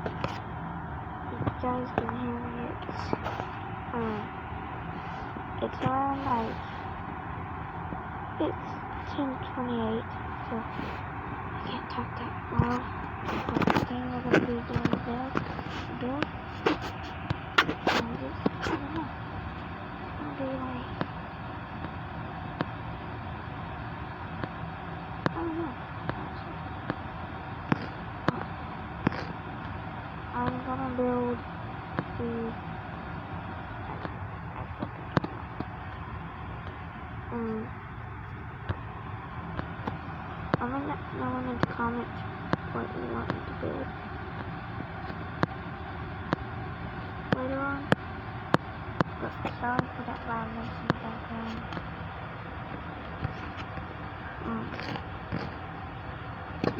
You guys can hear me. It's around like it's 10:28, so I can't talk that loud. But the thing we're gonna be doing build. And just I don't know. It's gonna be like I don't know. I'm gonna build the I'm gonna let no one in the comments what you want me to build later on. But sorry for that loudness in the background.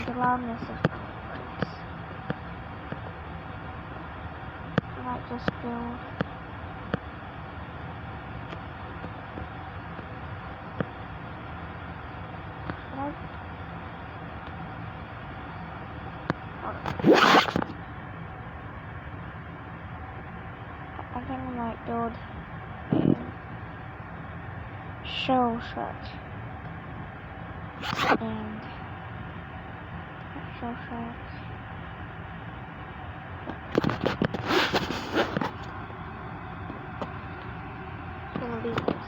The loudness is really worse. I might just build I think I might build a show shot and show shot. It's gonna be this.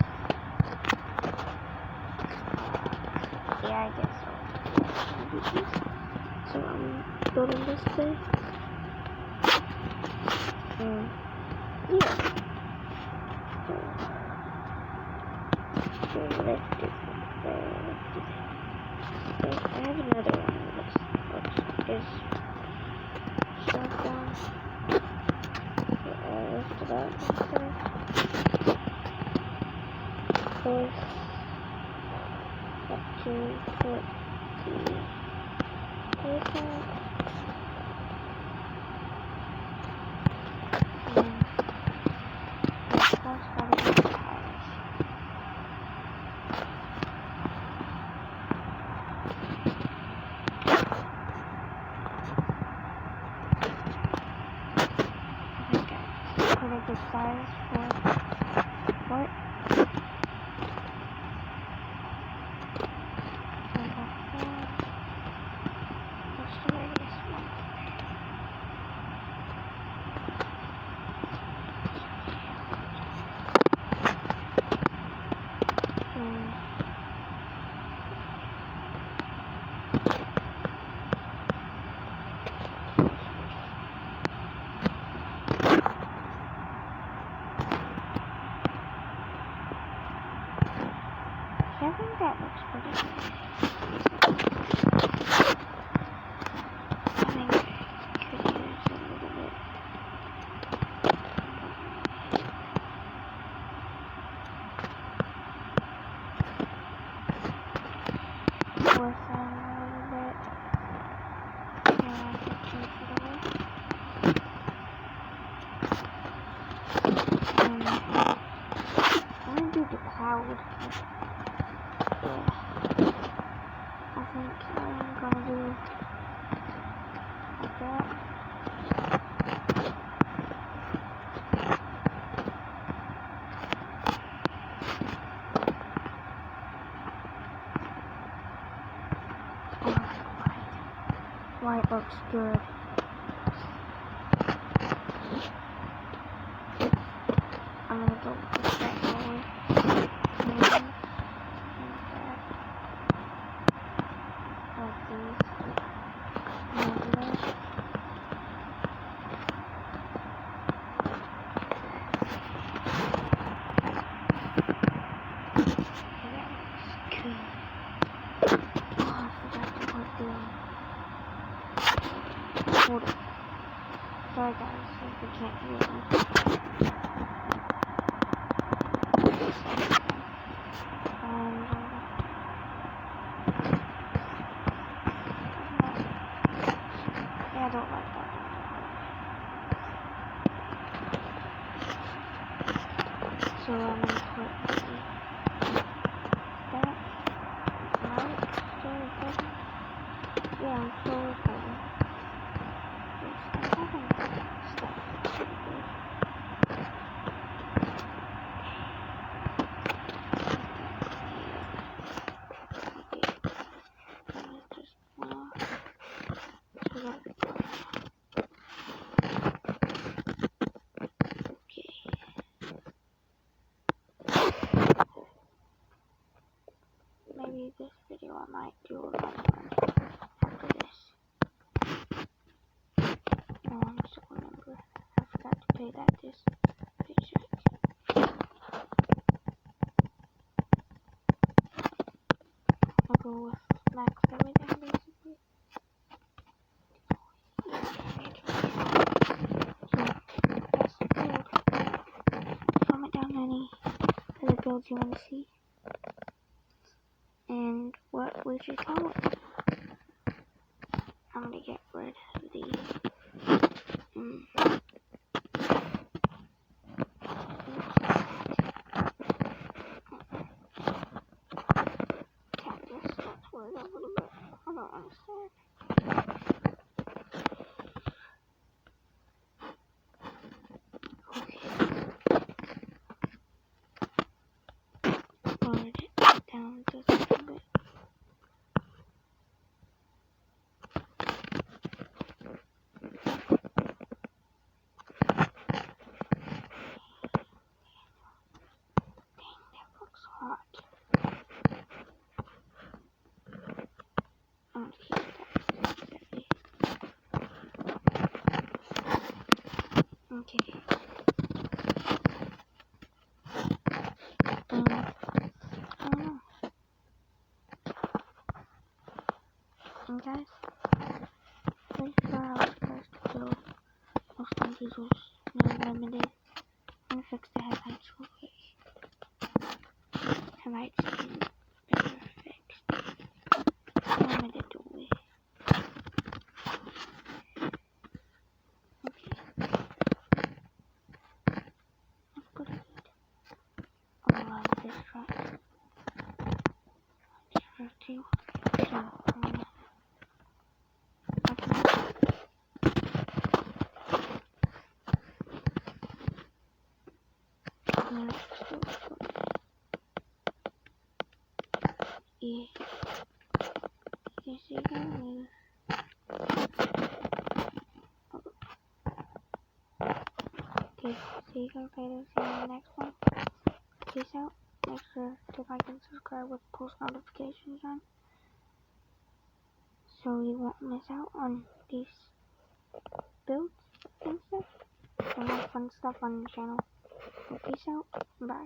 Yeah, I guess so. So I'm building this thing. Yeah. So let's do I have another one. Let's just shut down. Lift it up. Push up to put the paper. The size for what? Let's try this one. I think that looks pretty good. I think I could use a little bit. With a little bit. Yeah, I could take it away. I'm gonna do the cloud. Yeah. I think I'm gonna do like that. Oh, white looks good. I'm gonna go with that color. Like these. Hold it. Sorry guys, if you can't hear me. Yeah, I don't like that. So I'm gonna put that. Right? Still recording? Yeah, I'm still recording. video I might do another one after this. Oh, I still remember. I forgot to pay that this paycheck. I'll go with max everything basically. So that's the build. Comment down any other builds you want to see and what we should call it. I'm gonna get rid of the cactus. That's word a little bit. I don't understand. Okay. Lowered it down just a little bit. Hot. I'm gonna keep that steady. Okay. I don't know. And guys, pretty sure I was supposed to build most of these was limited. I'm gonna fix the headlights real quick. Headlights need better fixed. Limited doorway. Okay. Let's put it. Oh, I love this truck. Sure too. So, I'm gonna open it. And then let's just do it. Yeah. You see that? Okay, see you guys later. See you in the next one. Peace out. Make sure to like and subscribe with post notifications on, so you won't miss out on these builds and stuff. And more fun stuff on the channel. So peace out. Bye.